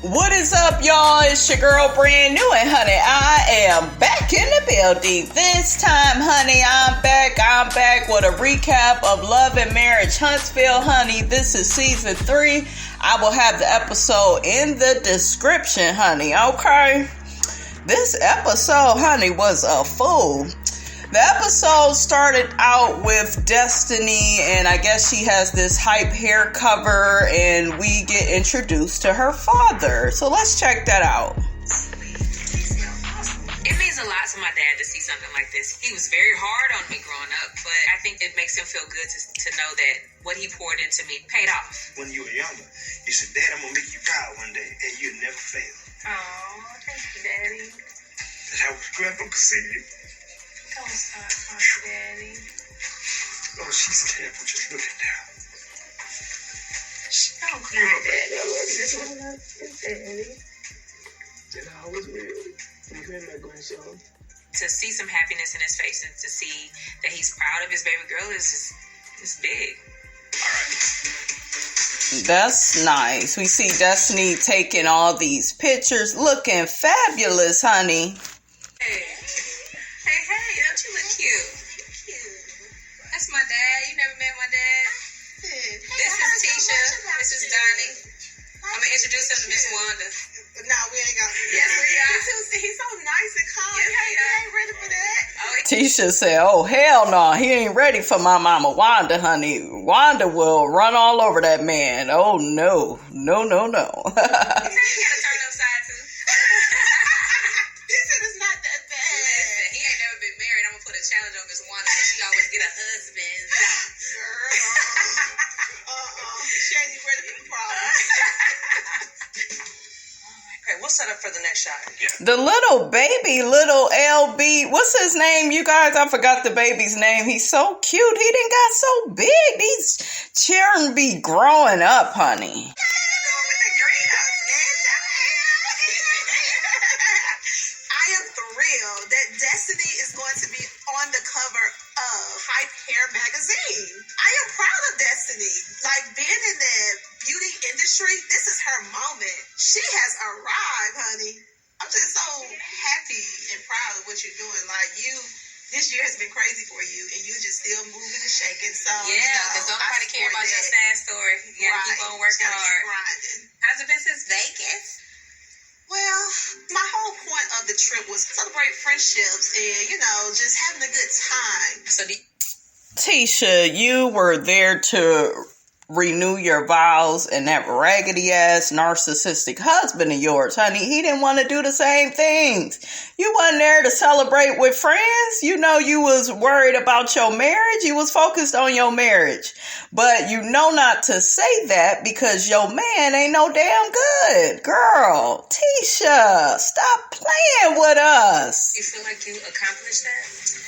What is up, y'all? It's your girl, Brand New, and honey, I am back in the building. This time, honey, I'm back with a recap of Love and Marriage Huntsville, honey. This is season 3. I will have the episode in the description, honey, okay? This episode, honey, was a fool. The episode started out with Destiny, and I guess she has this hype hair cover, and we get introduced to her father. So let's check that out. It means a lot to my dad to see something like this. He was very hard on me growing up, but I think it makes him feel good to know that what he poured into me paid off. When you were younger, you said, Dad, I'm going to make you proud one day, and you'll never fail. Oh, thank you, Daddy. That was Grandpa could see you. Don't start talking, Daddy. Oh, she's careful just looking down. Don't cry, Daddy. I love you. I love you, Daddy. And I always will. You hear my grandson? To see some happiness in his face and to see that he's proud of his baby girl is big. All right. That's nice. We see Destiny taking all these pictures, looking fabulous, honey. Hey, don't you look cute? That's my dad. You never met my dad? This is Tisha. This is Donnie. I'm going to introduce him to Miss Wanda. No, we ain't got to. Yes, we are. He's so nice and calm. Yes, He ain't ready for that. Tisha said, oh, hell no, he ain't ready for my mama Wanda, honey. Wanda will run all over that man. Oh, no. No. You got to turn upside too. He said it's not that bad. Listen, he ain't never been married. I'm going to put a challenge on Miss Wanda because she always get a husband. Girl. She ain't even ready for the problem. Okay, we'll set up for the next shot. Yeah. The little baby, little LB, what's his name, you guys? I forgot the baby's name. He's so cute. He done got so big. These children be growing up, honey. I am thrilled that Destiny is going to be on the cover of Hype Hair magazine. I am proud of Destiny. Like, being in the beauty industry, this is her moment. She has arrived, honey. I'm just so happy and proud of what you're doing. Like, this year has been crazy for you, and you just still moving and shaking. So, Yeah, because don't nobody care about your sad story. You got to keep on working hard. Keep grinding. How's it been since Vegas? Well, my whole point of the trip was to celebrate friendships and, just having a good time. So Tisha, you were there to renew your vows, and that raggedy ass narcissistic husband of yours, honey, he didn't want to do the same things. You wasn't there to celebrate with friends. You was worried about your marriage. You was focused on your marriage. But you know not to say that because your man ain't no damn good. Girl, Tisha, stop playing with us. you feel like you accomplished that?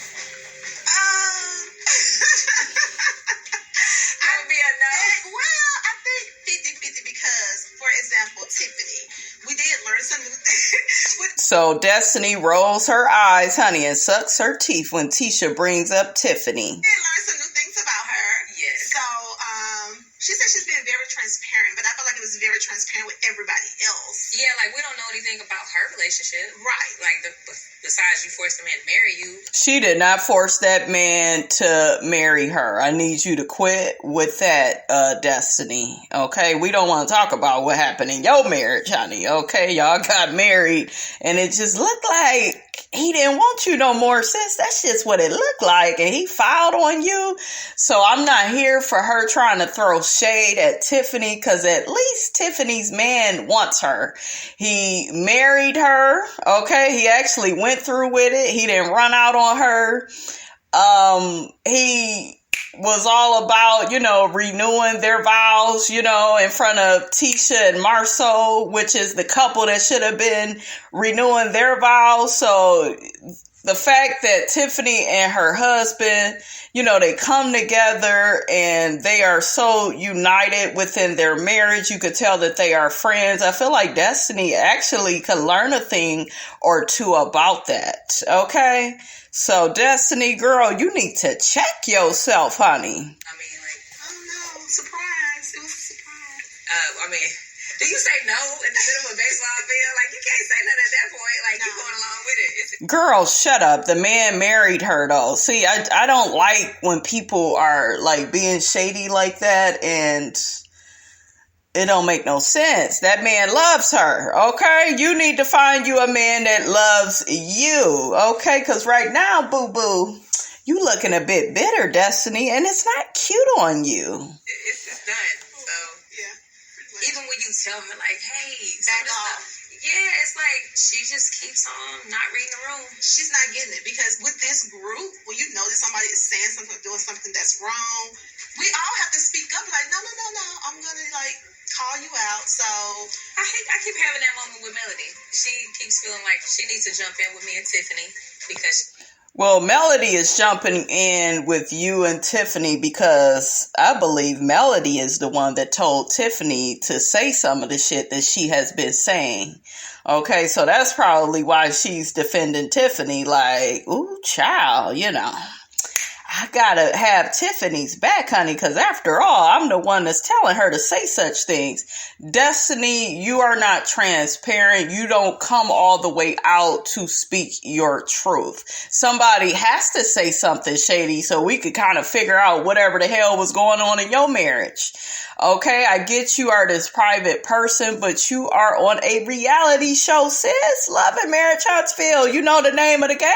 Well, I think 50-50 because, for example, Tiffany, we did learn some new things. So Destiny rolls her eyes, honey, and sucks her teeth when Tisha brings up Tiffany. We did learn some new things about her. Yes. So, she said she's been very transparent, but I feel like it was very transparent with everybody else. Yeah, like we don't know anything about her relationship. Right. Like besides you forced a man to marry you. She did not force that man to marry her. I need you to quit with that, Destiny. Okay? We don't want to talk about what happened in your marriage, honey. Okay? Y'all got married, and it just looked like he didn't want you no more, sis. That's just what it looked like, and he filed on you. So I'm not here for her trying to throw shade at Tiffany, because at least Tiffany's man wants her. He married her, okay? He actually went through with it. He didn't run out on her. He was all about, renewing their vows, in front of Tisha and Marsau, which is the couple that should have been renewing their vows. So the fact that Tiffany and her husband, they come together and they are so united within their marriage, you could tell that they are friends. I feel like Destiny actually could learn a thing or two about that. Okay? So Destiny, girl, you need to check yourself, honey. I mean, like, Oh no, surprise. It was a surprise. I mean, Do you say no in the middle of a baseball field? Like, you can't say nothing at that point. Like, you going along with it. Girl, shut up. The man married her, though. See, I don't like when people are, like, being shady like that, and it don't make no sense. That man loves her, okay? You need to find you a man that loves you, okay? Because right now, boo-boo, you looking a bit bitter, Destiny, and it's not cute on you. It's just done. So, Yeah. even when you tell her, like, hey, Back off. Yeah, it's like she just keeps on not reading the room. She's not getting it because with this group, when you know that somebody is saying something or doing something that's wrong, we all have to speak up. Like, no, I'm gonna like call you out. So I keep having that moment with Melody. She keeps feeling like she needs to jump in with me and Tiffany because. Well, Melody is jumping in with you and Tiffany because I believe Melody is the one that told Tiffany to say some of the shit that she has been saying. Okay, so that's probably why she's defending Tiffany like, ooh, child, you know. I gotta have Tiffany's back, honey, because after all, I'm the one that's telling her to say such things. Destiny, you are not transparent. You don't come all the way out to speak your truth. Somebody has to say something shady so we could kind of figure out whatever the hell was going on in your marriage. Okay, I get you are this private person, but you are on a reality show, sis. Love and Marriage Huntsville. You know the name of the game?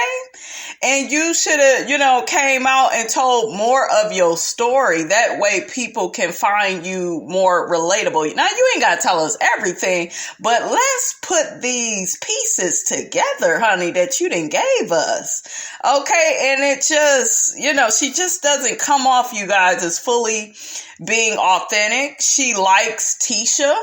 And you should have, came out and told more of your story. That way people can find you more relatable. Now, you ain't got to tell us everything, but let's put these pieces together, honey, that you done gave us. Okay, and it just, she just doesn't come off, you guys, as fully being authentic. She likes Tisha.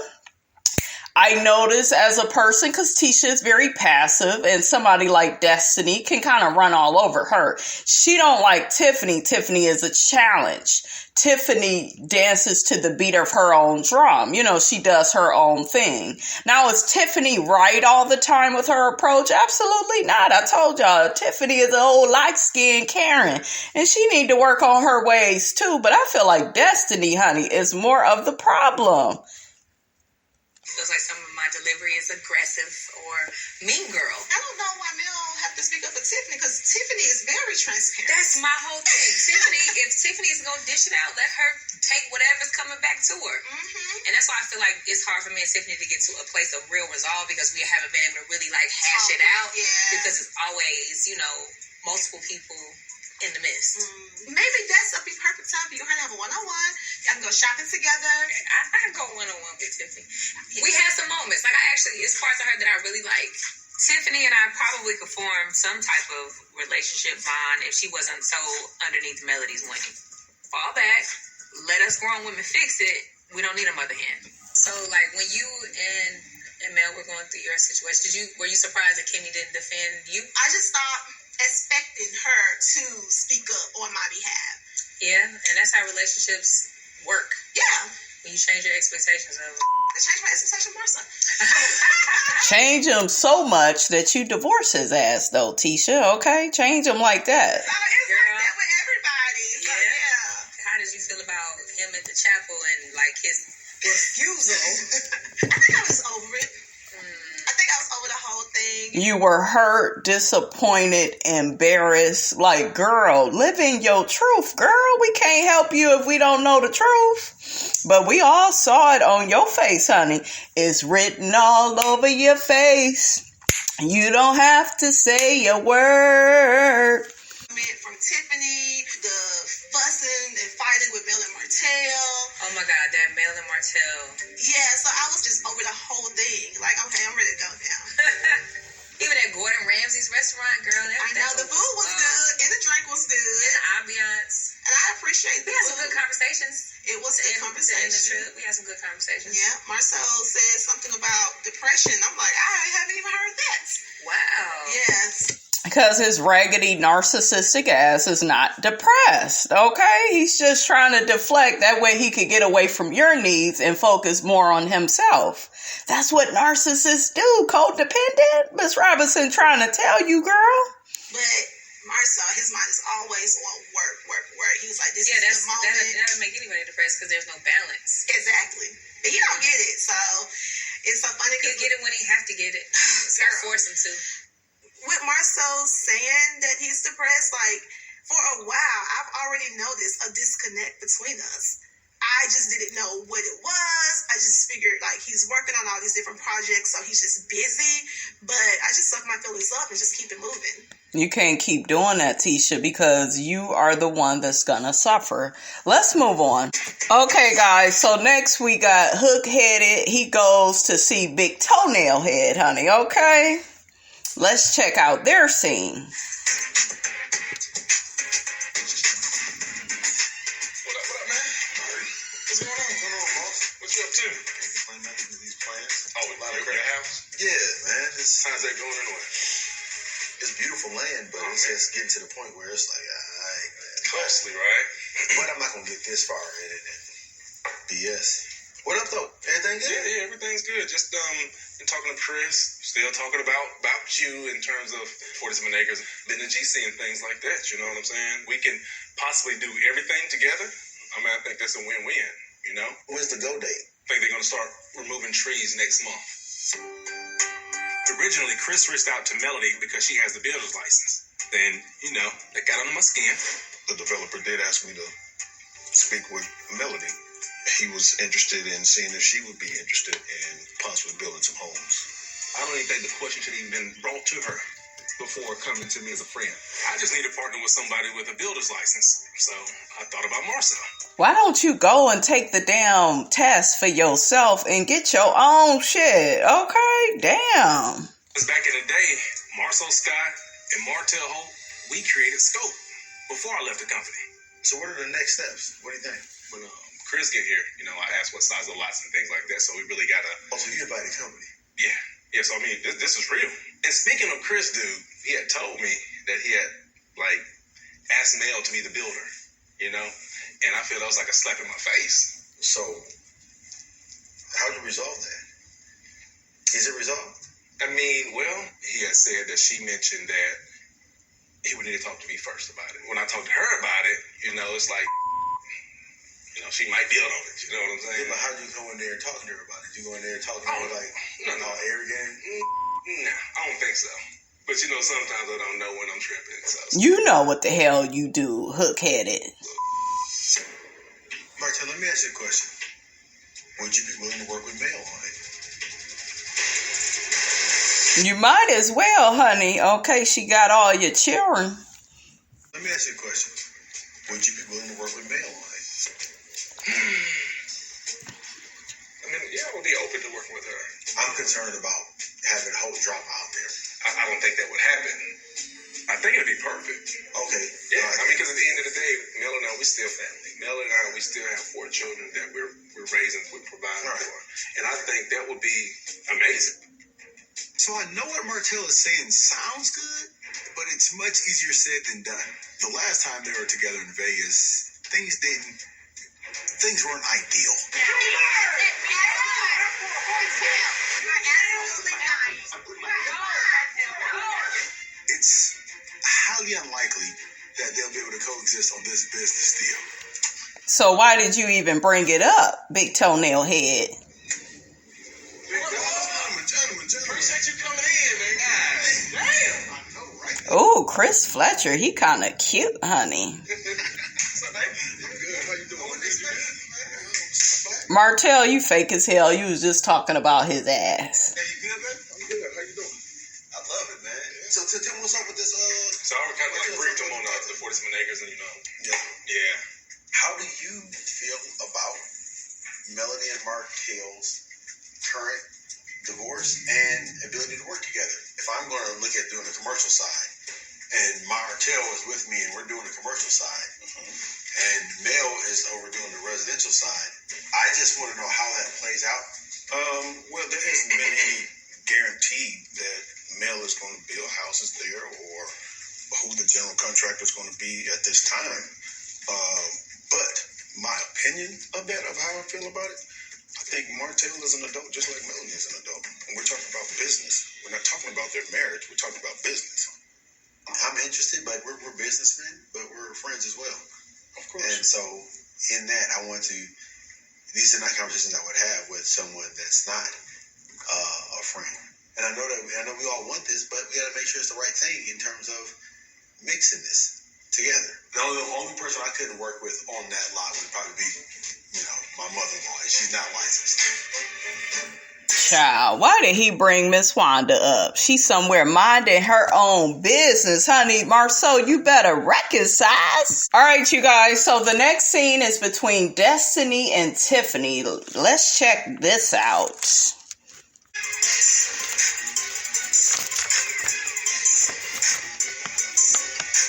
I notice as a person, because Tisha is very passive and somebody like Destiny can kind of run all over her. She don't like Tiffany. Tiffany is a challenge. Tiffany dances to the beat of her own drum. She does her own thing. Now, is Tiffany right all the time with her approach? Absolutely not. I told y'all, Tiffany is an old light-skinned Karen, and she need to work on her ways too. But I feel like Destiny, honey, is more of the problem. Feels like some of my delivery is aggressive or mean girl. I don't know why Mel have to speak up for Tiffany because Tiffany is very transparent. That's my whole thing. If Tiffany is going to dish it out, let her take whatever's coming back to her. Mm-hmm. And that's why I feel like it's hard for me and Tiffany to get to a place of real resolve because we haven't been able to really hash it out. Yeah. Because it's always, multiple people in the midst. Maybe that's a perfect time for you to have a one-on-one. Y'all can go shopping together. I can go one-on-one with Tiffany. We had some moments. It's parts of her that I really like. Tiffany and I probably could form some type of relationship bond if she wasn't so underneath Melody's wing. Fall back. Let us grown women fix it. We don't need a mother hen. So, when you and Mel were going through your situation, were you surprised that Kimmy didn't defend you? I just stopped expecting her to speak up on my behalf. Yeah, and that's how relationships work. Yeah. When you change your expectations of them. I changed my expectation of Marsa. Change him so much that you divorce his ass, though, Tisha, okay? Change him like that. So it's like that with everybody. Yeah. So, yeah. How did you feel about him at the chapel and, his refusal? I think I was over it. I think I was over the whole thing. You were hurt, disappointed, embarrassed. Like, girl, live in your truth, girl. We can't help you if we don't know the truth. But we all saw it on your face, honey. It's written all over your face. You don't have to say a word. From Tiffany, the fussing and fighting with Mel and Martell. Oh my God, that Mel and Martell. Yeah, so I was just over the whole thing. Like, okay, I'm ready to go now. Even at Gordon Ramsay's restaurant, girl. I know the food was good and the drink was good. And the ambiance. And I appreciate We had some good conversations. It was a good conversation. We had some good conversations. Yeah, Marcel said something about depression. I'm like, I haven't even heard that. Wow. Yes. Because his raggedy narcissistic ass is not depressed, okay? He's just trying to deflect. That way he could get away from your needs and focus more on himself. That's what narcissists do, codependent. Miss Robinson trying to tell you, girl. But Marcel, his mind is always on work. He was like, this is the moment. That doesn't make anybody depressed because there's no balance. Exactly. But he don't get it. So It's so funny He'll because get it when he have to get it. So I force him to. with Marcel saying that he's depressed, like, for a while, I've already noticed a disconnect between us. I just didn't know what it was. I just figured, like, he's working on all these different projects, so he's just busy. But I just suck my feelings up and just keep it moving. You can't keep doing that, Tisha, because you are the one that's gonna suffer. Let's move on. Okay, guys, so next we got Hook-Headed. He goes to see Big Toenail Head, honey, okay? Let's check out their scene. How's that going anyway? It's beautiful land, but it's just getting to the point where it's like, alright, man. Costly, right? But I'm not gonna get this far in it and BS. What up though? Everything good? Yeah, everything's good. Just been talking to Chris, still talking about you in terms of 47 acres, been to GC and things like that. You know what I'm saying? We can possibly do everything together. I mean, I think that's a win-win. You know? When's the go date? I think they're gonna start removing trees next month. Originally, Chris reached out to Melody because she has the builder's license. Then, you know, that got under my skin. The developer did ask me to speak with Melody. He was interested in seeing if she would be interested in possibly building some homes. I don't even think the question should even been brought to her before coming to me as a friend. I just need to partner with somebody with a builder's license. So I thought about Marsau. Why don't you go and take the damn test for yourself and get your own shit, okay? Damn. Because back in the day, Marsau Scott and Martell Holt, we created Scope before I left the company. So what are the next steps? What do you think? When Chris get here, you know, I asked what size of lots and things like that, so we really got to... Oh, so you invited company? Yeah. Yeah, so I mean, this is real. And speaking of Chris, dude, he had told me that he had, like, asked Mel to be the builder, you know? And I feel that was like a slap in my face. So, how do you resolve that? Is it resolved? I mean, well, he had said that she mentioned that he would need to talk to me first about it. When I talked to her about it, you know, it's like, you know, she might build on it. You know what I'm saying? Yeah, but how do you go in there and talk to her about it? You go in there and talk to her like, all arrogant? No, I don't think so. But, you know, sometimes I don't know when I'm tripping. So. You know what the hell you do, Hook-Headed. Martell, let me ask you a question. Would you be willing to work with Mel on it? You might as well, honey. Okay, she got all your children. Let me ask you a question. Would you be willing to work with Mel on it? I mean, yeah, I would be open to working with her. I'm concerned about having Hope drop out there. I don't think that would happen. I think it'd be perfect. Okay. Yeah, I mean, because at the end of the day, Mel and I, we still family. Mel and I, we still have 4 children that we're raising, we're providing for. And I think that would be amazing. So I know what Martell is saying sounds good, but it's much easier said than done. The last time they were together in Vegas, things weren't ideal. It's highly unlikely that they'll be able to coexist on this business deal. So why did you even bring it up, Big Toenail Head? Appreciate you coming in, man. Damn. I know, right? Oh, Chris Fletcher, he kind of cute, honey. Martell, you fake as hell. You was just talking about his ass. Hey, you good, man? I'm good. How you doing? I love it, man. So tell me what's up with this. So I kind of like briefed him on the 47 acres, and you know. Yeah. How do you feel about Melanie and Martell's current divorce and ability to work together? If I'm going to look at doing the commercial side, and Martell is with me, and we're doing the commercial side, and Mel is over doing the residential side, I just want to know how that plays out. Well, there hasn't been any guarantee that Mel is going to build houses there or who the general contractor is going to be at this time. But my opinion of that, of how I feel about it, I think Martell is an adult just like Melanie is an adult. And we're talking about business. We're not talking about their marriage. We're talking about business. I'm interested, but we're businessmen, but we're friends as well. Of course. And so in that, I want to, these are not conversations I would have with someone that's not know we all want this, but we got to make sure it's the right thing in terms of mixing this together. The only person I couldn't work with on that lot would probably be, my mother-in-law, and she's not licensed. Child, why did he bring Miss Wanda up? She's somewhere minding her own business, honey. Marsau, you better reconcile. All right, you guys. So the next scene is between Destiny and Tiffany. Let's check this out.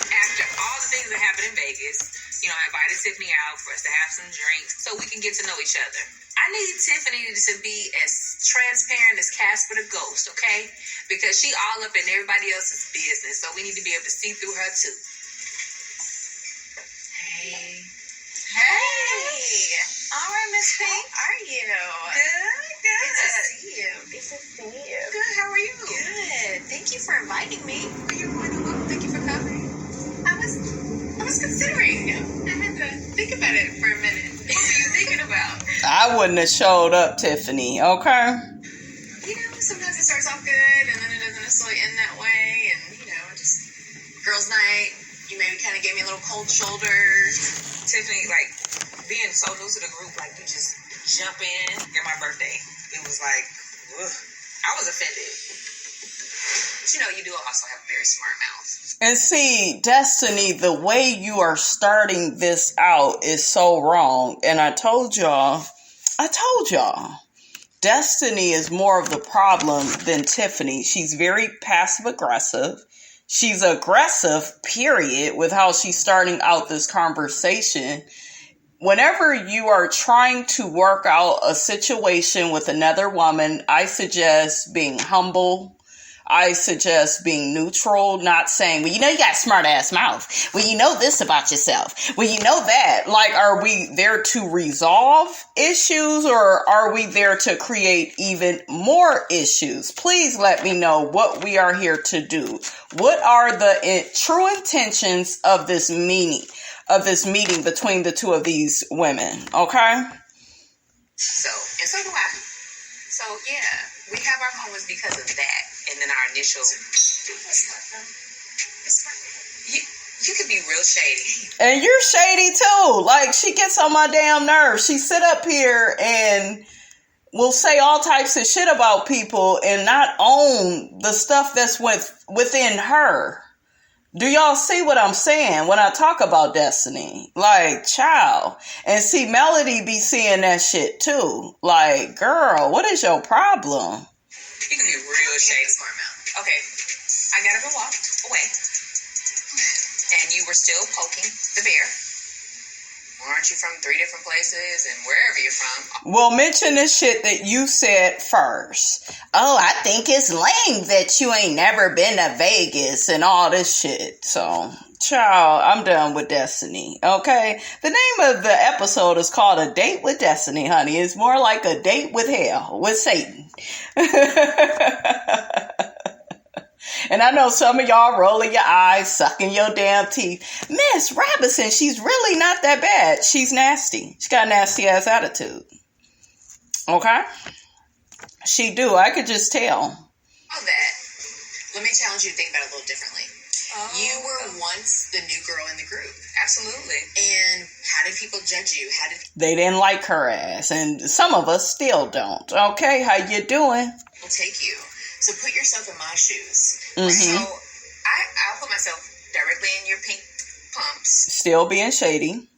After all the things that happened in Vegas, I invited Tiffany out for us to have some drinks so we can get to know each other. I need Tiffany to be as transparent as Casper the Ghost, okay? Because she all up in everybody else's business, so we need to be able to see through her too. Hey. All right, Miss Pink. How are you? Good. Good to see you. Good. How are you? Good. Thank you for inviting me. You're more than welcome. Thank you for coming. I was considering. I had to think about it for a minute. What were you thinking about? I wouldn't have showed up, Tiffany, okay? Sometimes it starts off good, and then it doesn't necessarily end that way, and, just girls' night, you maybe kind of gave me a little cold shoulder. Tiffany, being so new to the group, you just jump in. Get my birthday. It was ugh. I was offended. But you do also have a very smart mouth. And see, Destiny, the way you are starting this out is so wrong. And I told y'all, Destiny is more of the problem than Tiffany. She's very passive aggressive. She's aggressive, period, with how she's starting out this conversation. Whenever you are trying to work out a situation with another woman, I suggest being humble. I suggest being neutral, not saying, well, you got a smart ass mouth. Well, you know this about yourself. Well, you know that. Are we there to resolve issues, or are we there to create even more issues? Please let me know what we are here to do. What are the true intentions of this meeting between the two of these women? Okay? So do I. So, yeah, we have our moments because of that. And then our initial... You could be real shady. And you're shady, too. She gets on my damn nerves. She sit up here and will say all types of shit about people and not own the stuff that's within her. Do y'all see what I'm saying when I talk about Destiny? Child. And see, Melody be seeing that shit too. Girl, what is your problem? You can be real shady. Smart mouth. Okay, I got up and walked away. And you were still poking the bear. Aren't you from 3 different places and wherever you're from? Well, mention the shit that you said first. Oh, I think it's lame that you ain't never been to Vegas and all this shit. So, child, I'm done with Destiny, okay? The name of the episode is called A Date with Destiny, honey. It's more like a date with hell, with Satan. And I know some of y'all rolling your eyes, sucking your damn teeth. Miss Robinson, she's really not that bad. She's nasty. She got a nasty ass attitude. Okay? She do. I could just tell. All that. Let me challenge you to think about it a little differently. You were once the new girl in the group. Absolutely. And how did people judge you? They didn't like her ass. And some of us still don't. Okay? How you doing? Will take you. So put yourself in my shoes. Mm-hmm. So I'll put myself directly in your pink pumps. Still being shady.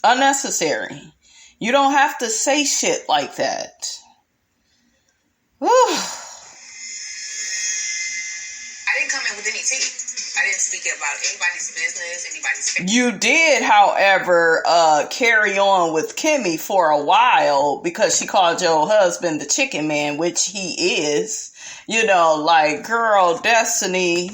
Unnecessary. You don't have to say shit like that. Whew. I didn't come in with any tea. I didn't speak about anybody's business, anybody's family. You did, however, carry on with Kimmy for a while because she called your husband the chicken man, which he is. Girl, Destiny.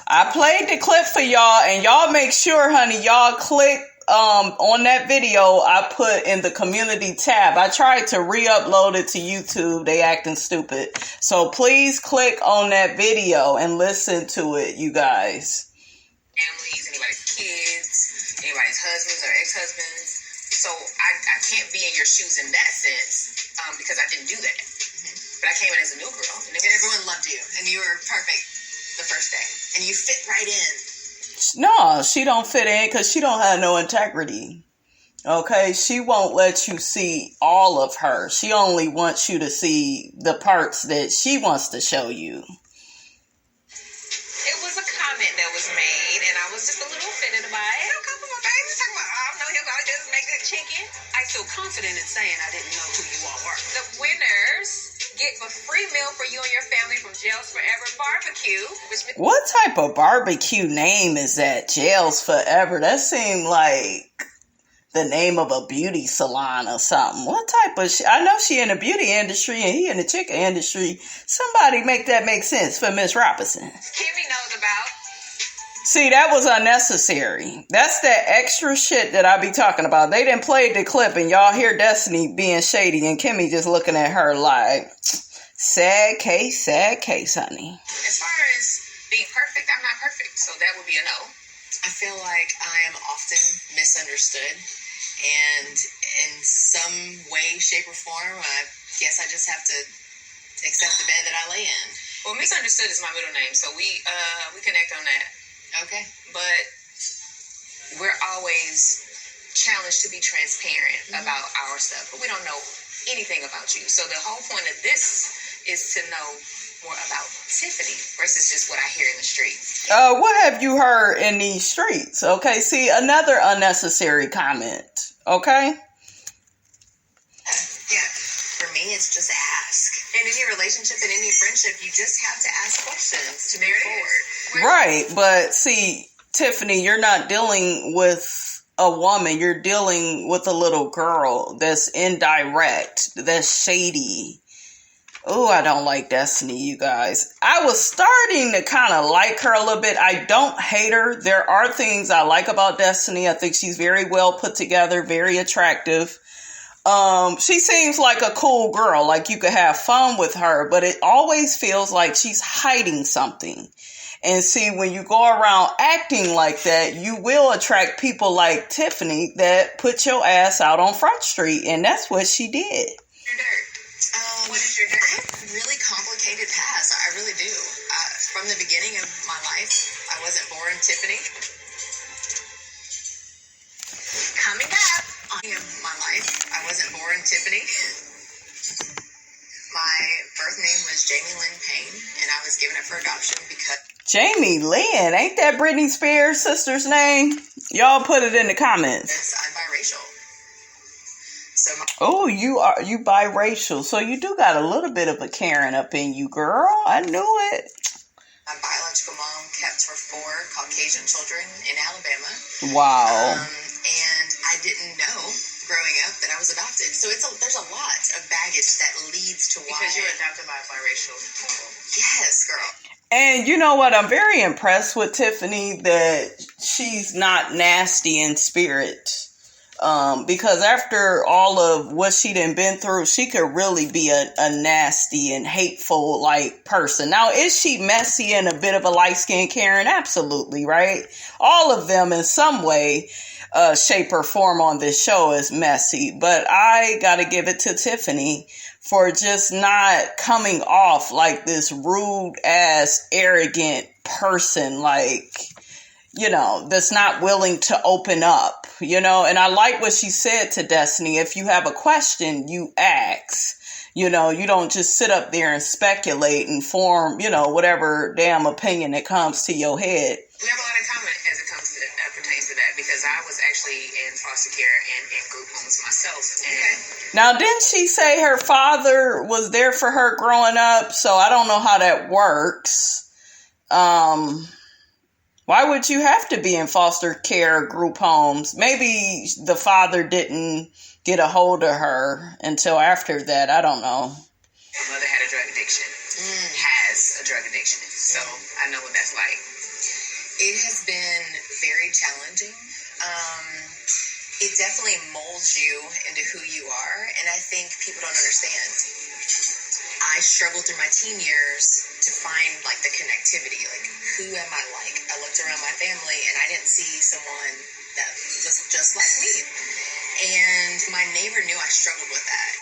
I played the clip for y'all, and y'all make sure, honey, y'all click on that video I put in the community tab. I tried to re-upload it to YouTube. They acting stupid. So please click on that video and listen to it, you guys. Families, anybody's kids, anybody's husbands or ex-husbands. So I can't be in your shoes in that sense because I didn't do that. But I came in as a new girl. And everyone loved you. And you were perfect the first day. And you fit right in. No, she don't fit in because she don't have no integrity. Okay, she won't let you see all of her. She only wants you to see the parts that she wants to show you. It was a comment that was made, and I was just a little offended by it. Don't come for my baby. Talking about, I know he'll go just make that chicken. I feel confident in saying I didn't know who you all were. The winners get a free meal for you and your family from Jails Forever Barbecue. What type of barbecue name is that? Jails Forever? That seemed like the name of a beauty salon or something. What type of I know she in the beauty industry and he in the chicken industry. Somebody make that make sense for Miss Robinson. Kimmy knows about. See, that was unnecessary. That's that extra shit that I be talking about. They didn't play the clip and y'all hear Destiny being shady and Kimmy just looking at her like, sad case, honey. As far as being perfect, I'm not perfect, so that would be a no. I feel like I am often misunderstood. And in some way, shape, or form, I guess I just have to accept the bed that I lay in. Well, misunderstood is my middle name, so we connect on that. Okay. But we're always challenged to be transparent about our stuff, but we don't know anything about you. So the whole point of this is to know more about Tiffany versus just what I hear in the streets. What have you heard in these streets? Okay, see, another unnecessary comment. Okay? Yeah, for me, it's just ask. In any relationship, in any friendship, you just have to ask questions to move forward. Right, but see, Tiffany, you're not dealing with a woman. You're dealing with a little girl that's indirect, that's shady. Oh, I don't like Destiny, you guys. I was starting to kind of like her a little bit. I don't hate her. There are things I like about Destiny. I think she's very well put together, very attractive. She seems like a cool girl, like you could have fun with her, but it always feels like she's hiding something. And see, when you go around acting like that, you will attract people like Tiffany that put your ass out on Front Street, and that's what she did. Your dirt. What is your dirt? I have a really complicated past. I really do. From the beginning of my life, I wasn't born Tiffany. Coming up in my life, I wasn't born Tiffany. My birth name was Jamie Lynn Payne, and I was given it for adoption because... Jamie Lynn? Ain't that Britney Spears' sister's name? Y'all put it in the comments. I'm biracial. Oh, you biracial. So you do got a little bit of a Karen up in you, girl. I knew it. My biological mom kept for 4 Caucasian children in Alabama. Wow. And I didn't know growing up that I was adopted. So there's a lot of baggage that leads to why. Because you're adopted by a biracial couple. Yes, girl. And you know what? I'm very impressed with Tiffany that she's not nasty in spirit. Because after all of what she done been through, she could really be a nasty and hateful like person. Now, is she messy and a bit of a light-skinned Karen? Absolutely, right? All of them in some way, shape or form on this show is messy. But I gotta give it to Tiffany for just not coming off like this rude ass, arrogant person, like, you know, that's not willing to open up, you know. And I like what she said to Destiny. If you have a question, you ask. You know, you don't just sit up there and speculate and form, you know, whatever damn opinion that comes to your head. We have a lot in common as it comes to pertains to that, because I was actually in foster care and in group homes myself. And now, didn't she say her father was there for her growing up? So I don't know how that works. Why would you have to be in foster care group homes? Maybe the father didn't get a hold of her until after that. I don't know. My mother had a drug addiction. Has a drug addiction. So I know what that's like. It has been very challenging. It definitely molds you into who you are, and I think people don't understand. I struggled through my teen years to find, like, the connectivity. Like, who am I like? I looked around my family, and I didn't see someone that was just like me. And my neighbor knew I struggled with that.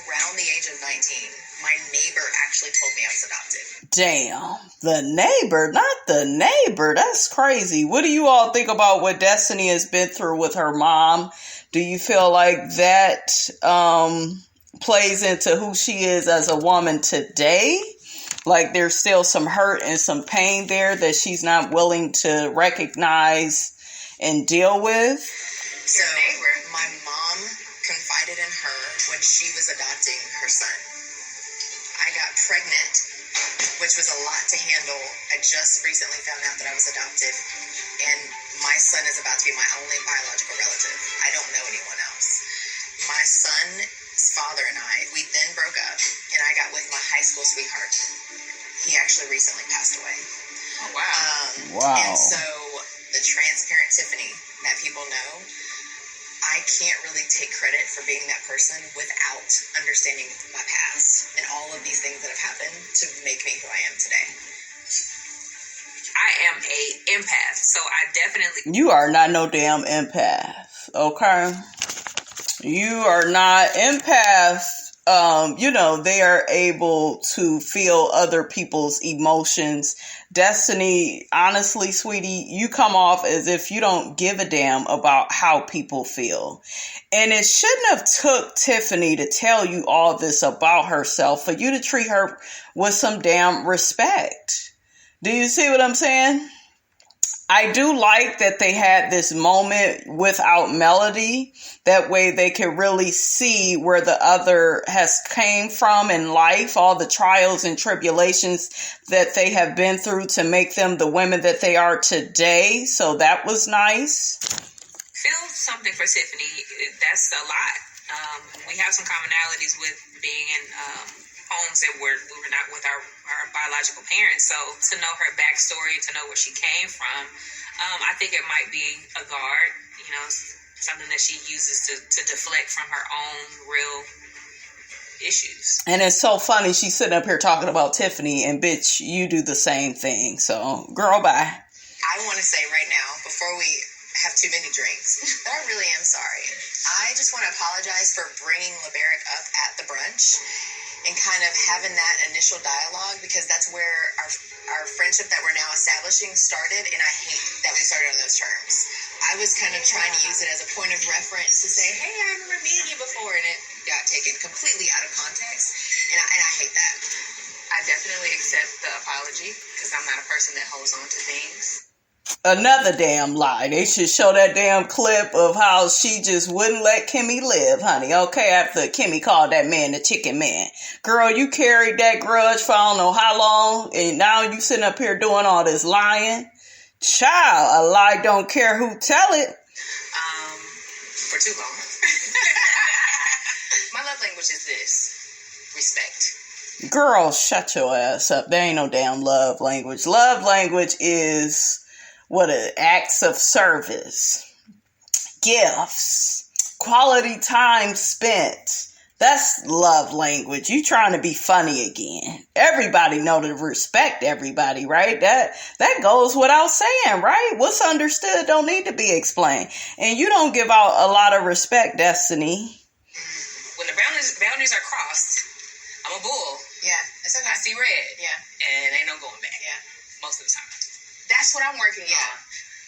around the age of 19, my neighbor actually told me I was adopted. Damn. The neighbor, not the neighbor. That's crazy. What do you all think about what Destiny has been through with her mom? Do you feel like that plays into who she is as a woman today? Like there's still some hurt and some pain there that she's not willing to recognize and deal with? So my mom confided in her when she was adopting her son. I got pregnant, which was a lot to handle. I just recently found out that I was adopted, and my son is about to be my only biological relative. I don't know anyone else. My son's father and we then broke up, and I got with my high school sweetheart. He actually recently passed away. Oh, wow. Wow. And so the transparent Tiffany that people know, I can't really take credit for being that person without understanding my past and all of these things that have happened to make me who I am today. I am a empath, so I definitely... You are not no damn empath, okay? You are not empath. They are able to feel other people's emotions. Destiny, honestly, sweetie, you come off as if you don't give a damn about how people feel. And it shouldn't have took Tiffany to tell you all this about herself for you to treat her with some damn respect. Do you see what I'm saying? I do like that they had this moment without Melody. That way they can really see where the other has came from in life, all the trials and tribulations that they have been through to make them the women that they are today. So that was nice. Feel something for Tiffany. That's a lot. We have some commonalities with being in homes that we were not with our biological parents. So to know her backstory, to know where she came from, I think it might be a guard, something that she uses to deflect from her own real issues. And it's so funny. She's sitting up here talking about Tiffany, and bitch, you do the same thing. So, girl, bye. I want to say right now, before we have too many drinks, that I really am sorry. I just want to apologize for bringing LeBaric up at the brunch and kind of having that initial dialogue, because that's where our friendship that we're now establishing started, and I hate that we started on those terms. I was kind of trying to use it as a point of reference to say, hey, I remember meeting you before, and it got taken completely out of context, and I hate that. I definitely accept the apology, because I'm not a person that holds on to things. Another damn lie. They should show that damn clip of how she just wouldn't let Kimmy live, honey. Okay, after Kimmy called that man the chicken man. Girl, you carried that grudge for I don't know how long, and now you sitting up here doing all this lying. Child, a lie don't care who tell it. For too long. My love language is this: respect. Girl, shut your ass up. There ain't no damn love language. Love language is acts of service, gifts, quality time spent. That's love language. You trying to be funny again. Everybody know to respect everybody, right? That goes without saying, right? What's understood don't need to be explained. And you don't give out a lot of respect, Destiny. When the boundaries are crossed, I'm a bull. Yeah, it's okay. I see red. Yeah. And ain't no going back. Yeah. Most of the time. That's what I'm working on.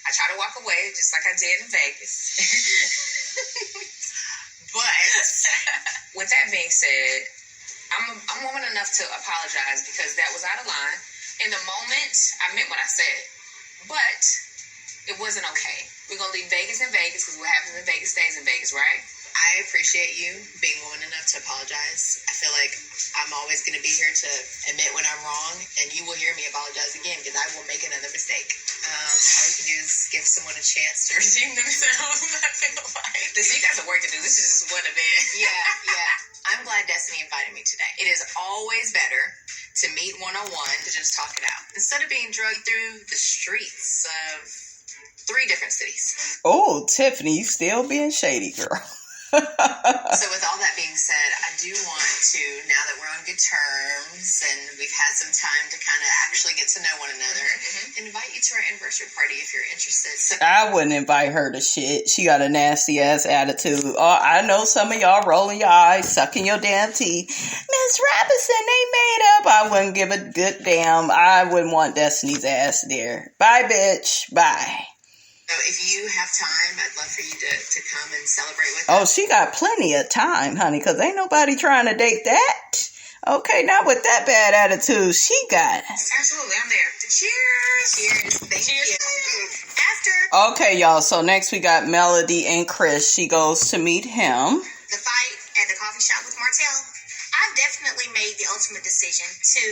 I try to walk away just like I did in Vegas. But with that being said, I'm woman enough to apologize because that was out of line. In the moment, I meant what I said. But it wasn't okay. We're going to leave Vegas in Vegas because what happens in Vegas stays in Vegas, right? I appreciate you being woman enough to apologize. I feel like I'm always going to be here to admit when I'm wrong, and you will hear me apologize again because I will make another mistake. All you can do is give someone a chance to redeem themselves. I feel like you guys have work to do. This is just one event. Yeah. I'm glad Destiny invited me today. It is always better to meet one-on-one to just talk it out instead of being drugged through the streets of 3 different cities. Oh, Tiffany, you still being shady, girl. So with all that being said, I do want to, now that we're on good terms and we've had some time to kind of actually get to know one another, invite you to our anniversary party if you're interested. So I wouldn't invite her to shit. She got a nasty ass attitude. Oh, I know some of y'all rolling your eyes, sucking your damn teeth. Miss Robinson, they made up. I wouldn't give a good damn. I wouldn't want Destiny's ass there. Bye, bitch. Bye. So if you have time, I'd love for you to come and celebrate with us. Oh, she got plenty of time, honey, because ain't nobody trying to date that. Okay, not with that bad attitude she got. Absolutely, I'm there. Cheers. Cheers. Thank you. After Okay, y'all, so next we got Melody and Chris. She goes to meet him. the fight at the coffee shop with Martell, I've definitely made the ultimate decision to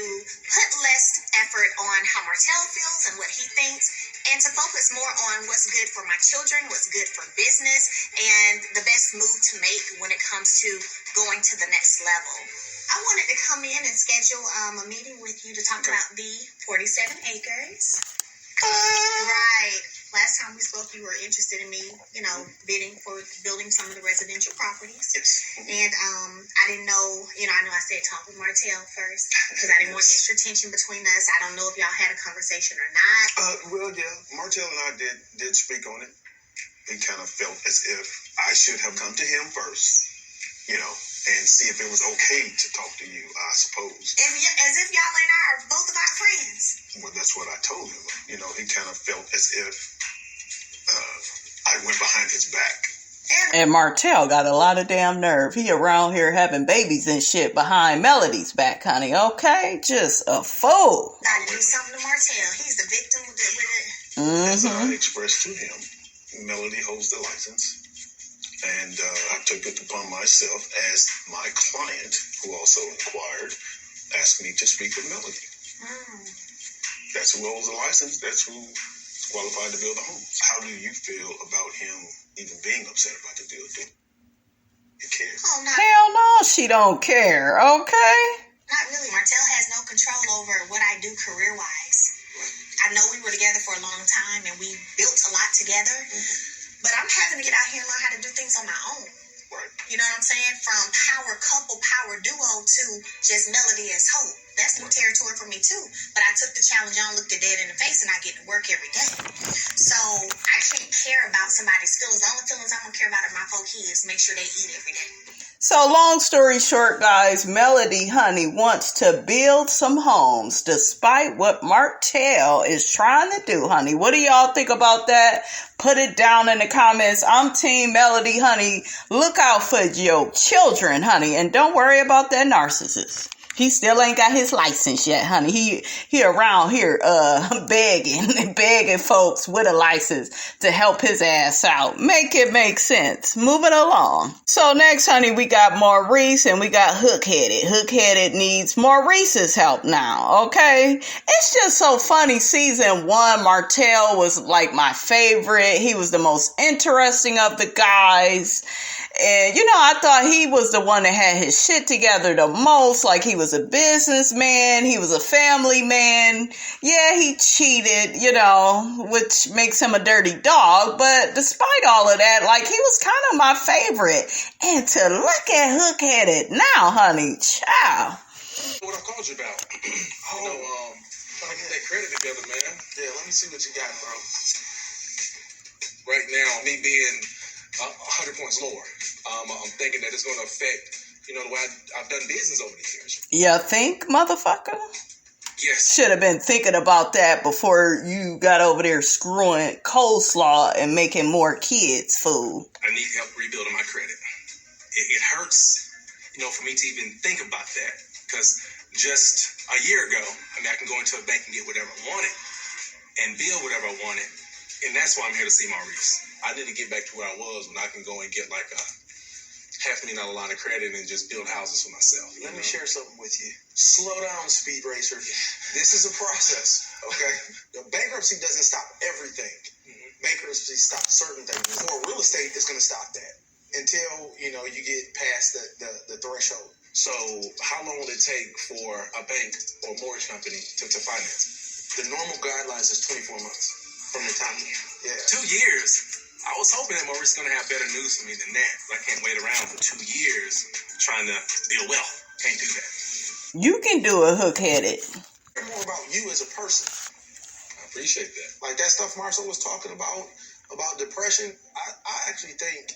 put less effort on how Martell feels and what he thinks, and to focus more on what's good for my children, what's good for business, and the best move to make when it comes to going to the next level. I wanted to come in and schedule a meeting with you to talk about the 47 acres. Right. Last time we spoke, you were interested in me, bidding for building some of the residential properties. Yes. And I didn't know, I know I said talk with Martell first because I didn't want extra tension between us. I don't know if y'all had a conversation or not. Well, yeah, Martell and I did speak on it. It kind of felt as if I should have come to him first, and see if it was okay to talk to you, I suppose. As if y'all and I are both of our friends. Well, that's what I told him. He kind of felt as if I went behind his back. And Martell got a lot of damn nerve. He around here having babies and shit behind Melody's back, honey. Okay? Just a fool. Now do something to Martell. He's the victim with it. As I expressed to him, Melody holds the license. And I took it upon myself as my client, who also inquired, asked me to speak with Melody. That's who holds the license. That's who's qualified to build a home. How do you feel about him even being upset about the deal? Do you care? Oh, no. Hell no, she don't care. Okay? Not really. Martell has no control over what I do career-wise. I know we were together for a long time, and we built a lot together. But I'm having to get out here and learn how to do things on my own. Right. You know what I'm saying? From power couple, power duo to just Melody as hope. That's new territory for me too. But I took the challenge on, looked it dead in the face, and I get to work every day. So I can't care about somebody's feelings. The only feelings I'm going to care about are my folk kids. Make sure they eat every day. So long story short, guys, Melody, honey, wants to build some homes despite what Martell is trying to do, honey. What do y'all think about that? Put it down in the comments. I'm Team Melody, honey. Look out for your children, honey, and don't worry about that narcissist. He still ain't got his license yet, honey. He around here begging folks with a license to help his ass out. Make it make sense. Moving along. So next, honey, we got Maurice and we got Hook-Headed. Hook-Headed needs Maurice's help now, okay? It's just so funny. Season 1, Martell was like my favorite. He was the most interesting of the guys. And, I thought he was the one that had his shit together the most. Like, he was a businessman. He was a family man. Yeah, he cheated, which makes him a dirty dog. But despite all of that, like, he was kind of my favorite. And to look at Hook-Headed now, honey, child. What I called you about. Trying to get that credit together, man. Yeah, let me see what you got, bro. Right now, me being 100 points lower, I'm thinking that it's going to affect, the way I've done business over the years. You think, motherfucker? Yes. Should have been thinking about that before you got over there screwing coleslaw and making more kids food. I need help rebuilding my credit. It hurts, for me to even think about that. Because just a year ago, I can go into a bank and get whatever I wanted and build whatever I wanted. And that's why I'm here to see Maurice. I need to get back to where I was when I can go and get like a $500,000 line of credit and just build houses for myself. Let me share something with you. Slow down, Speed Racer. This is a process, okay? The bankruptcy doesn't stop everything. Bankruptcy stops certain things. For real estate, it's going to stop that until, you get past the threshold. So how long will it take for a bank or mortgage company to finance? The normal guidelines is 24 months from the time. Yeah. 2 years? I was hoping that Maurice is going to have better news for me than that. I can't wait around for 2 years trying to build wealth. Can't do that. You can do it hook-headed. More about you as a person. I appreciate that. Like that stuff Marsau was talking about depression, I actually think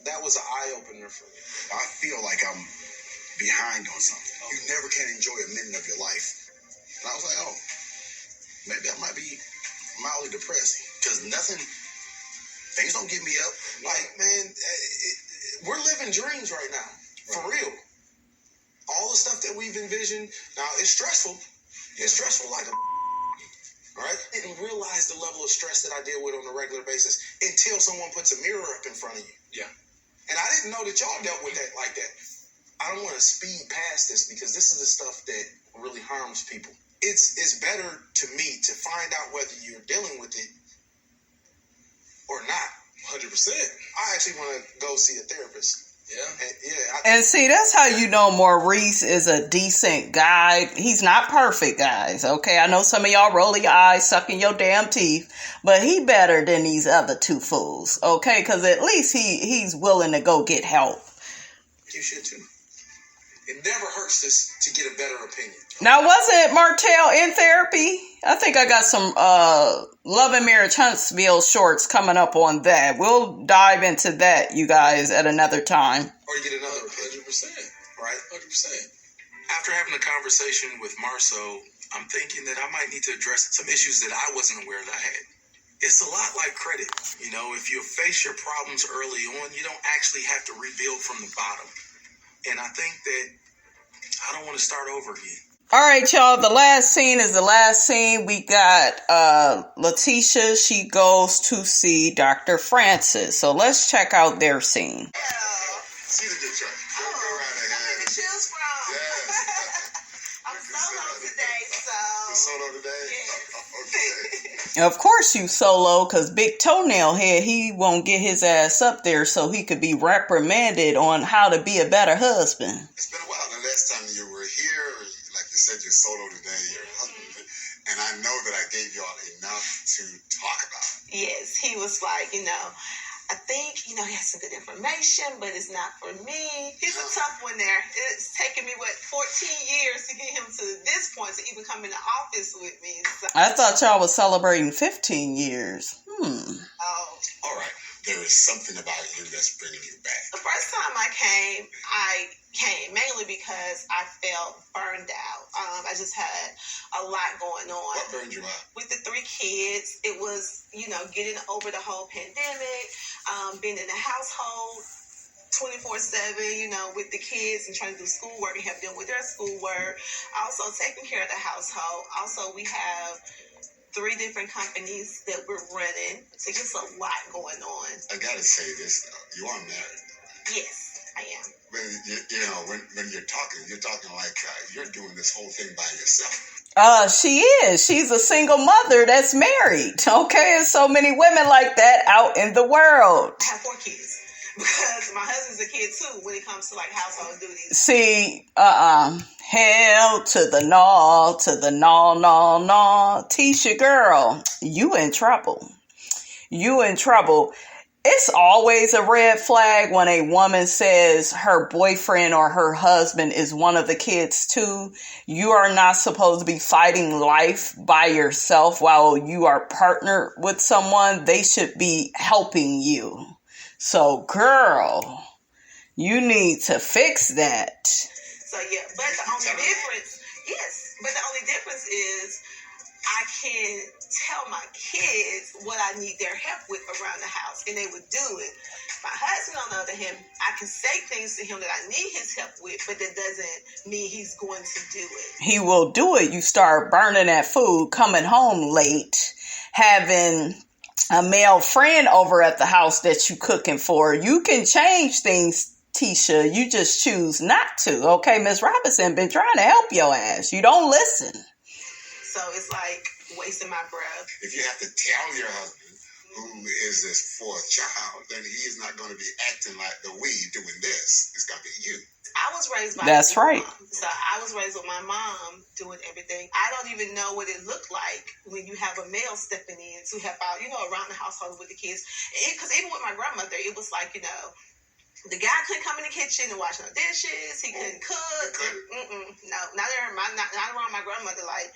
that was an eye-opener for me. I feel like I'm behind on something. You never can enjoy a minute of your life. And I was like, oh, maybe I might be mildly depressed. Because things don't get me up. Like, man, we're living dreams right now. For real. All the stuff that we've envisioned. Now, it's stressful. It's stressful like a right? I didn't realize the level of stress that I deal with on a regular basis until someone puts a mirror up in front of you. Yeah. And I didn't know that y'all dealt with that like that. I don't want to speed past this because this is the stuff that really harms people. It's better to me to find out whether you're dealing with it or not. 100%. I actually want to go see a therapist. Yeah. And see, that's how you know Maurice is a decent guy. He's not perfect, guys. Okay, I know some of y'all roll your eyes, sucking your damn teeth, but he better than these other two fools. Okay, because at least he's willing to go get help. You should too. It never hurts to get a better opinion. Now, wasn't Martell in therapy? I think I got some Lamh and Maurice Huntsville shorts coming up on that. We'll dive into that, you guys, at another time. Or you get another 100%. Right? 100%. After having a conversation with Marsau, I'm thinking that I might need to address some issues that I wasn't aware that I had. It's a lot like credit. You know, if you face your problems early on, you don't actually have to rebuild from the bottom. And I think that I don't want to start over again. All right, y'all. The last scene is the last scene. We got Latisha. She goes to see Dr. Francis. So let's check out their scene. See the good track. Go right ahead. To choose from. Yes. I'm solo today, so. You solo today? Yeah. Okay. Of course you solo, because Big Toenail Head, he won't get his ass up there so he could be reprimanded on how to be a better husband. It's been a while. The last time you were here, like you said, you're solo today, your husband, and I know that I gave y'all enough to talk about. Yes, he was like, I think, he has some good information, but it's not for me. He's a tough one there. It's taken me, 14 years to get him to this point to even come in the office with me. So. I thought y'all was celebrating 15 years. Oh. All right. There is something about you that's bringing you back. The first time I came mainly because I felt burned out. I just had a lot going on. What burned you out? With the 3 kids, it was, getting over the whole pandemic, being in the household 24/7, with the kids and trying to do schoolwork and help them with their schoolwork. Also taking care of the household. Also, we have 3 different companies that we're running. So just a lot going on. I gotta say this though. You are married. Yes, I am. But when you're talking like you're doing this whole thing by yourself. She is. She's a single mother that's married. Okay, and so many women like that out in the world. I have 4 kids. Because my husband's a kid too when it comes to household duties. See, hell to the no. Tisha, girl, you in trouble. You in trouble. It's always a red flag when a woman says her boyfriend or her husband is one of the kids too. You are not supposed to be fighting life by yourself while you are partnered with someone. They should be helping you. So, girl, you need to fix that. So, yeah, but the only difference is I can tell my kids what I need their help with around the house, and they would do it. My husband, on the other hand, I can say things to him that I need his help with, but that doesn't mean he's going to do it. He will do it. You start burning that food, coming home late, having a male friend over at the house that you cooking for. You can change things, Tisha. You just choose not to. Okay, Miss Robinson been trying to help your ass. You don't listen. So it's like wasting my breath. If you have to tell your husband who is this fourth child, then he is not going to be acting like the we doing this. It's got to be you. I was raised by That's right. Mom. So I was raised with my mom doing everything. I don't even know what it looked like when you have a male stepping in to help out, around the household with the kids. Because even with my grandmother, it was like, the guy couldn't come in the kitchen and wash no dishes. He couldn't cook. No, not around my grandmother. Like,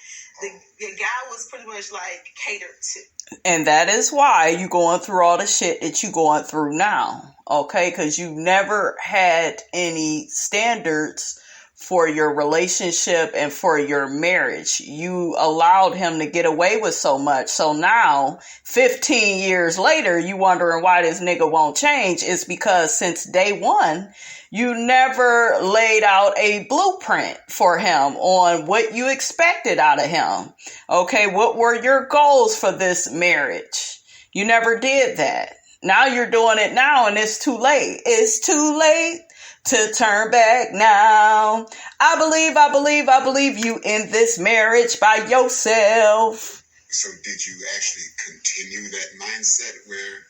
the guy was pretty much like catered to. And that is why you going through all the shit that you going through now. Okay? Because you never had any standards for your relationship and for your marriage. You allowed him to get away with so much. So now, 15 years later, you wondering why this nigga won't change. It's because since day one, you never laid out a blueprint for him on what you expected out of him. Okay, what were your goals for this marriage? You never did that. Now you're doing it now and it's too late. It's too late to turn back now. I believe you in this marriage by yourself. So did you actually continue that mindset where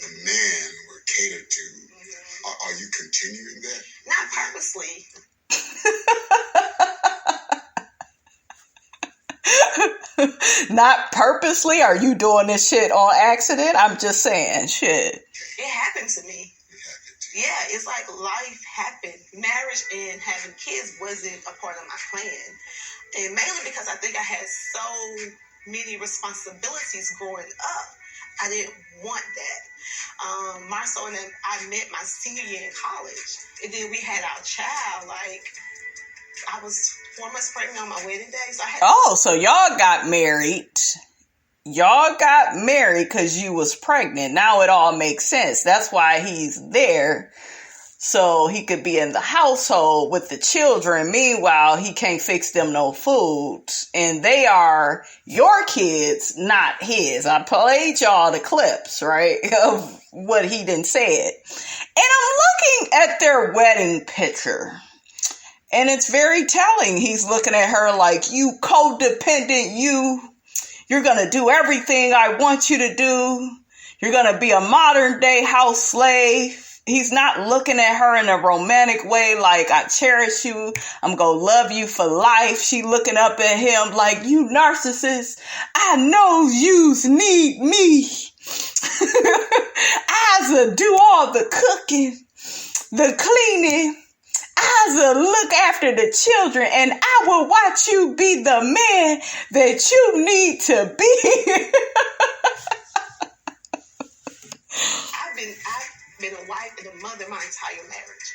the men were catered to? Are you continuing that? Not purposely. Not purposely? Are you doing this shit on accident? I'm just saying, shit. It happened to me. Yeah, it's like life happened. Marriage and having kids wasn't a part of my plan. And mainly because I think I had so many responsibilities growing up. I didn't want that. Marsau and I met my senior year in college. And then we had our child. Like, I was 4 months pregnant on my wedding day. So so y'all got married. Y'all got married because you was pregnant. Now it all makes sense. That's why he's there. So he could be in the household with the children. Meanwhile, he can't fix them no food. And they are your kids, not his. I played y'all the clips, right, of what he done said. And I'm looking at their wedding picture. And it's very telling. He's looking at her like, you codependent, you're going to do everything I want you to do. You're going to be a modern day house slave. He's not looking at her in a romantic way like, I cherish you. I'm going to love you for life. She looking up at him like, you narcissist. I know yous need me. I'll do all the cooking, the cleaning. I'll look after the children, and I will watch you be the man that you need to be. I've been a wife and a mother my entire marriage.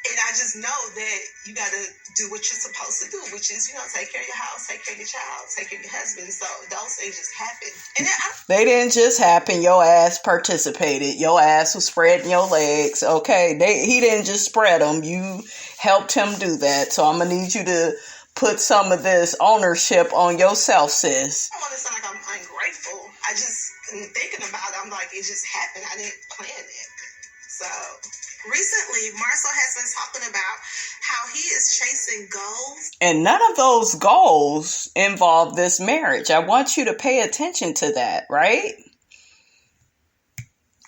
And I just know that you got to do what you're supposed to do, which is, take care of your house, take care of your child, take care of your husband. So those things just happen. And then they didn't just happen. Your ass participated. Your ass was spreading your legs. Okay. He didn't just spread them. You helped him do that. So I'm going to need you to put some of this ownership on yourself, sis. I don't want to sound like I'm ungrateful. I just, thinking about it, I'm like, it just happened. I didn't plan it. So recently, Marcel has been talking about how he is chasing goals. And none of those goals involve this marriage. I want you to pay attention to that, right?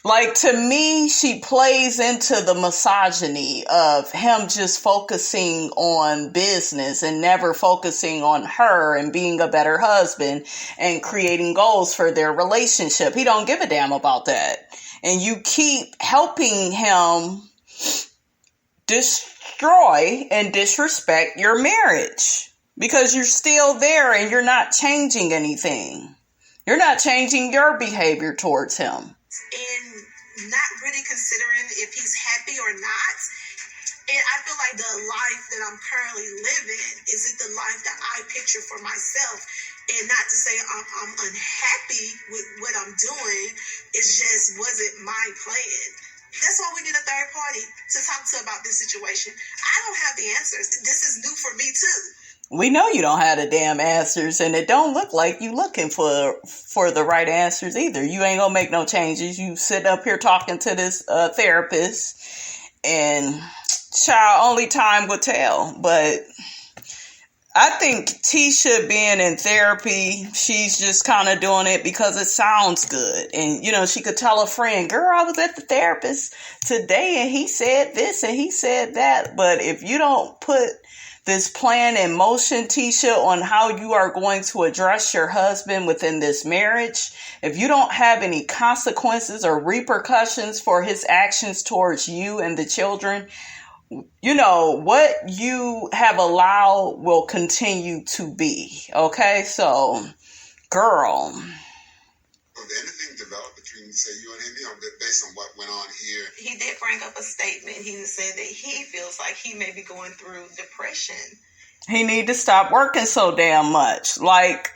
Like, to me, she plays into the misogyny of him just focusing on business and never focusing on her and being a better husband and creating goals for their relationship. He don't give a damn about that. And you keep helping him destroy and disrespect your marriage because you're still there and you're not changing anything. You're not changing your behavior towards him. And not really considering if he's happy or not. And I feel like the life that I'm currently living isn't the life that I picture for myself. And not to say I'm unhappy with what I'm doing. It just wasn't my plan. That's why we need a third party to talk to about this situation. I don't have the answers. This is new for me too. We know you don't have the damn answers, and it don't look like you looking for the right answers either. You ain't gonna make no changes. You sit up here talking to this therapist, and child, only time will tell. But I think Tisha being in therapy, she's just kind of doing it because it sounds good. And, you know, she could tell a friend, girl, I was at the therapist today and he said this and he said that. But if you don't put this plan in motion, Tisha, on how you are going to address your husband within this marriage, if you don't have any consequences or repercussions for his actions towards you and the children, you know, what you have allowed will continue to be. Okay, so, girl. Did anything develop between, say, you and him, you know, based on what went on here? He did bring up a statement. He said that he feels like he may be going through depression. He need to stop working so damn much. Like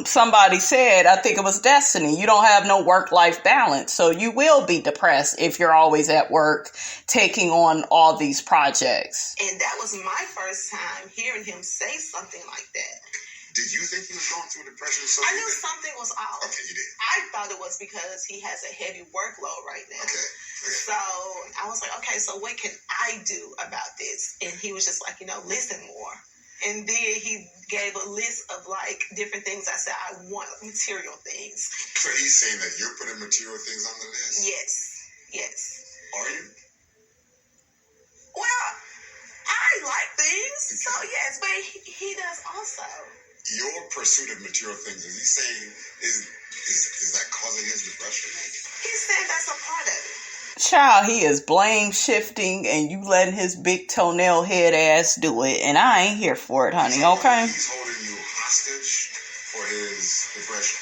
somebody said, I think it was Destiny, you don't have no work-life balance. So you will be depressed if you're always at work taking on all these projects. And that was my first time hearing him say something like that. Did you think he was going through depression? I knew something was off. Okay, you did. I thought it was because he has a heavy workload right now. Okay. So I was like, okay, so what can I do about this? And he was just like, you know, listen more. And then he gave a list of like different things. I said, I want material things. So he's saying that you're putting material things on the list? Yes. Are you? Well, I like things. So yes, but he does also. Your pursuit of material things, is he saying, is that causing his depression? He's saying that's a part of it. Child, he is blame shifting and you letting his big toenail head ass do it. And I ain't here for it, honey, okay? He's holding you hostage for his depression.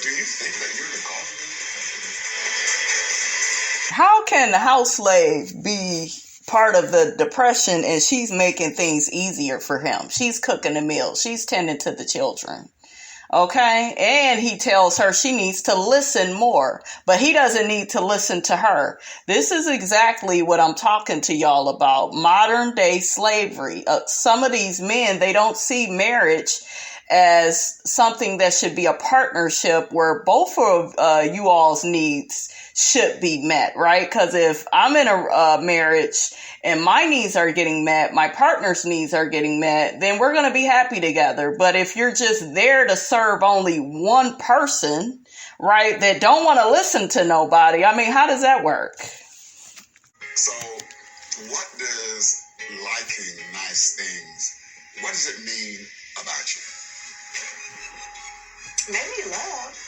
Do you think that you're the cause of his depression? How can the house slave be part of the depression and she's making things easier for him? She's cooking the meal. She's tending to the children. Okay, and he tells her she needs to listen more, but he doesn't need to listen to her. This is exactly what I'm talking to y'all about. Modern day slavery. Some of these men, they don't see marriage as something that should be a partnership where both of you all's needs should be met, right? Because if I'm in a marriage and my needs are getting met, my partner's needs are getting met, then we're going to be happy together. But if you're just there to serve only one person, right, that don't want to listen to nobody, I mean, how does that work? So what does liking nice things, what does it mean about you? Maybe love.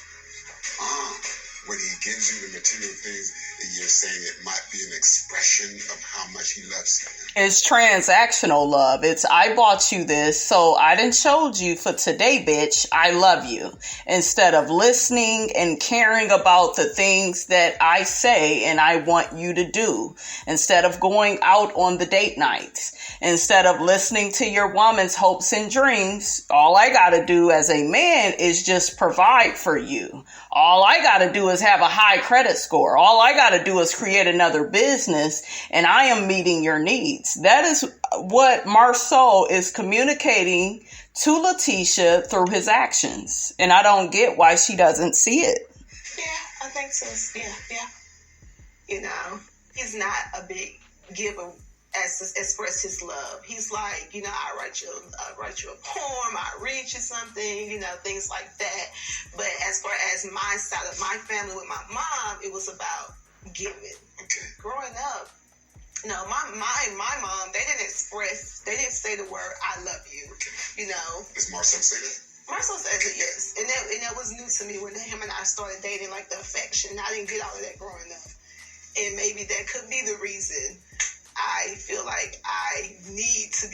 When he gives you the material things, you're saying it might be an expression of how much he loves you. It's transactional love. It's, I bought you this, so I done showed you for today, bitch, I love you. Instead of listening and caring about the things that I say and I want you to do. Instead of going out on the date nights. Instead of listening to your woman's hopes and dreams, all I gotta do as a man is just provide for you. All I gotta do is have a high credit score. All I gotta do is create another business and I am meeting your needs. That is what Marsau is communicating to Latisha through his actions. And I don't get why she doesn't see it. Yeah, I think so. Yeah. You know, he's not a big giver as to express his love. He's like, you know, I write you a poem, I read you something, you know, things like that. But as far as my side of my family with my mom, it was about giving. Okay. Growing up, no, my mom, they didn't say the word I love you. Okay. You know. Does Marsau say that? Marsau says it, yes. And that was new to me when him and I started dating, like the affection. I didn't get all of that growing up. And maybe that could be the reason I feel like I need to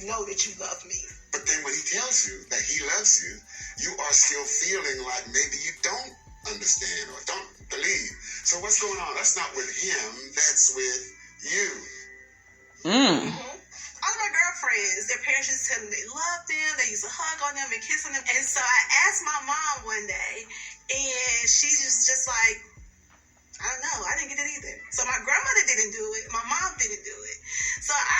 know that you love me. But then when he tells you that he loves you, you are still feeling like maybe you don't understand or don't believe. So what's going on? That's not with him. That's with you. Mm-hmm. All of my girlfriends, their parents used to tell them they loved them. They used to hug on them and kiss on them. And so I asked my mom one day, and she just like, I don't know. I didn't get it either. So my grandmother didn't do it. My mom didn't do it.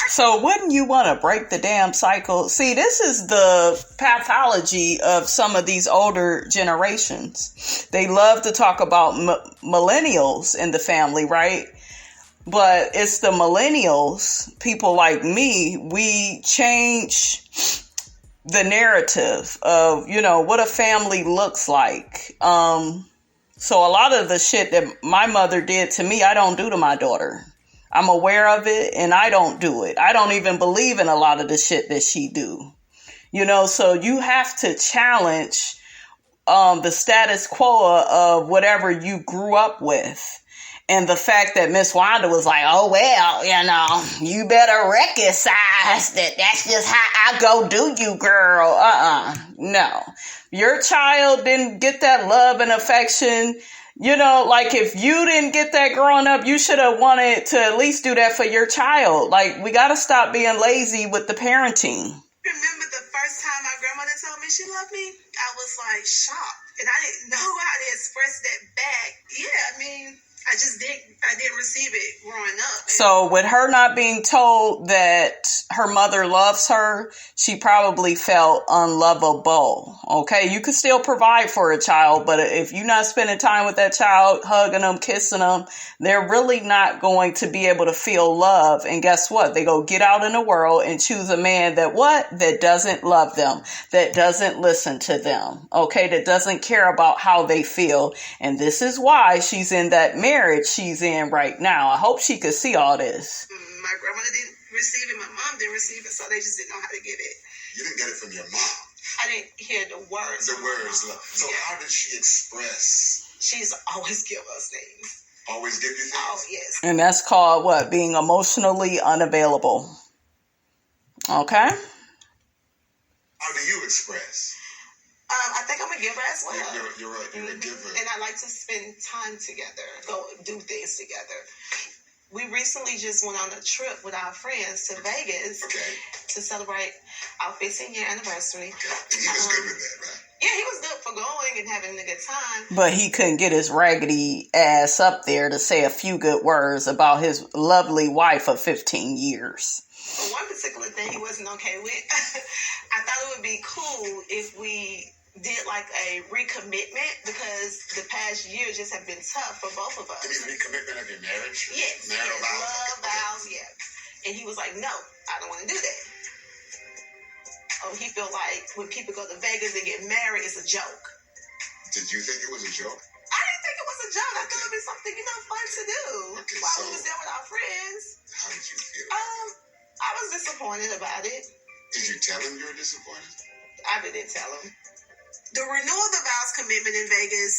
So wouldn't you want to break the damn cycle? See, this is the pathology of some of these older generations. They love to talk about millennials in the family, right? But it's the millennials, people like me, we change the narrative of, what a family looks like. So a lot of the shit that my mother did to me, I don't do to my daughter. I'm aware of it and I don't do it. I don't even believe in a lot of the shit that she do. So you have to challenge the status quo of whatever you grew up with. And the fact that Miss Wanda was like, oh, well, you better reconcile that. That's just how I go do you, girl. No. Your child didn't get that love and affection. Like if you didn't get that growing up, you should have wanted to at least do that for your child. Like, we got to stop being lazy with the parenting. Remember the first time my grandmother told me she loved me? I was like shocked. And I didn't know how to express that back. Yeah, I didn't receive it growing up. So with her not being told that her mother loves her, she probably felt unlovable. Okay, you could still provide for a child, but if you're not spending time with that child, hugging them, kissing them, they're really not going to be able to feel love. And guess what? They go get out in the world and choose a man that doesn't love them, that doesn't listen to them. Okay, that doesn't care about how they feel. And this is why she's in that marriage she's in right now. I hope she could see all this. My grandmother didn't receive it. My mom didn't receive it, so they just didn't know how to give it. You didn't get it from your mom. I didn't hear the words. The words. So how did she express? She's always give us things. Always give you things? Oh, yes. And that's called what? Being emotionally unavailable. Okay? How do you express? I think I'm a giver as well. You're a giver. And I like to spend time together, go do things together. We recently just went on a trip with our friends to Vegas to celebrate our 15-year anniversary. Okay. And he was good with that, right? Yeah, he was good for going and having a good time. But he couldn't get his raggedy ass up there to say a few good words about his lovely wife of 15 years. But one particular thing he wasn't okay with, I thought it would be cool if we did like a recommitment, because the past year just have been tough for both of us. You mean recommitment of your marriage? Yes. Marital vows? Love vows, yeah. And he was like, no, I don't want to do that. Oh, he felt like when people go to Vegas and get married, it's a joke. Did you think it was a joke? I didn't think it was a joke. I thought it would be something, fun to do while we was there with our friends. How did you feel? I was disappointed about it. Did you tell him you were disappointed? I didn't tell him. The renewal of the vows commitment in Vegas,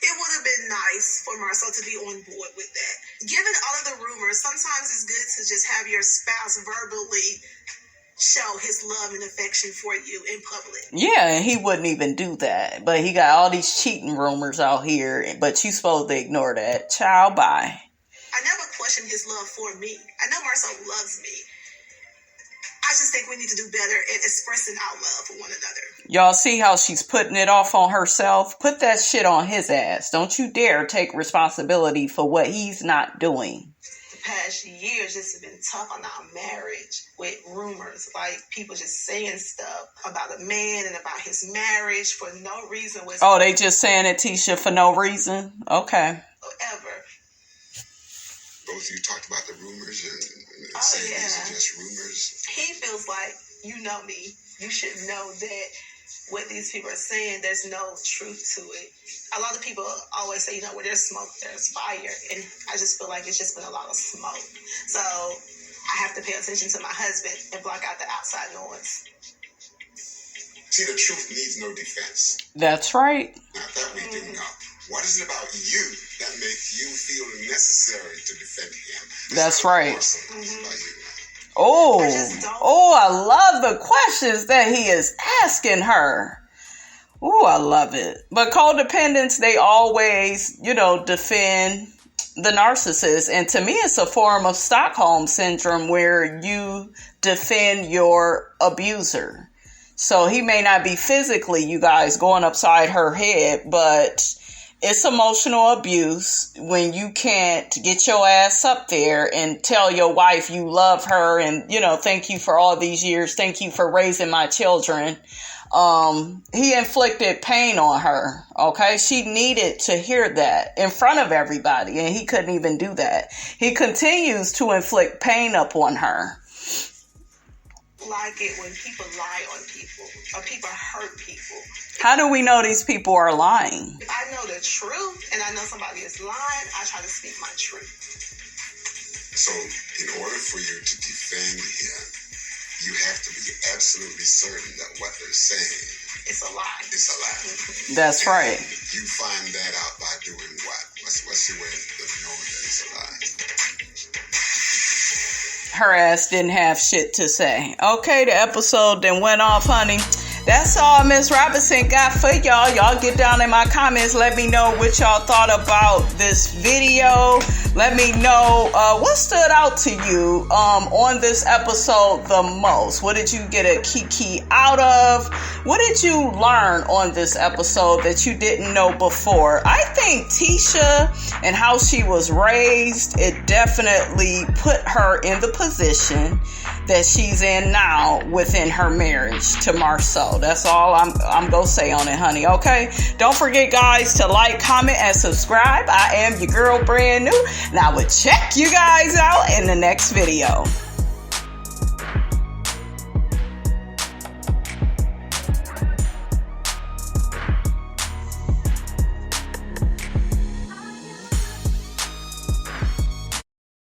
it would have been nice for Marsau to be on board with that. Given all of the rumors, sometimes it's good to just have your spouse verbally show his love and affection for you in public. Yeah, and he wouldn't even do that. But he got all these cheating rumors out here, but you supposed to ignore that. Child, bye. I never questioned his love for me. I know Marsau loves me. I just think we need to do better at expressing our love for one another. Y'all see how she's putting it off on herself? Put that shit on his ass. Don't you dare take responsibility for what he's not doing. The past years just have been tough on our marriage with rumors, like people just saying stuff about a man and about his marriage for no reason. Oh, they just saying it, Tisha, for no reason? Okay. Whatever. Both of you talked about the rumors and saying these are just rumors. He feels like, you know me, you should know that what these people are saying, there's no truth to it. A lot of people always say, where there's smoke, there's fire. And I just feel like it's just been a lot of smoke. So I have to pay attention to my husband and block out the outside noise. See, the truth needs no defense. That's right. Now, that we do know. What is it about you that makes you feel necessary to defend him? That's right. Mm-hmm. I love the questions that he is asking her. Oh, I love it. But codependents, they always, defend the narcissist. And to me, it's a form of Stockholm syndrome where you defend your abuser. So he may not be physically, you guys, going upside her head, but it's emotional abuse when you can't get your ass up there and tell your wife you love her and, thank you for all these years. Thank you for raising my children. he inflicted pain on her. Okay, she needed to hear that in front of everybody, and he couldn't even do that. He continues to inflict pain upon her. Like it when people lie on people or people hurt people. How do we know these people are lying? If I know the truth and I know somebody is lying, I try to speak my truth. So in order for you to defend him, you have to be absolutely certain that what they're saying it's a lie. It's a lie. That's right. You find that out by doing what? What's your way of knowing that it's a lie? Her ass didn't have shit to say. Okay, the episode then went off, honey. That's all Miss Robinson got for y'all. Y'all get down in my comments. Let me know what y'all thought about this video. Let me know what stood out to you on this episode the most. What did you get a kiki out of? What did you learn on this episode that you didn't know before? I think Tisha and how she was raised, it definitely put her in the position that she's in now within her marriage to Marsau. That's all I'm gonna say on it, honey. Okay, don't forget, guys, to like, comment, and subscribe. I am your girl, brand new, and I will check you guys out in the next video.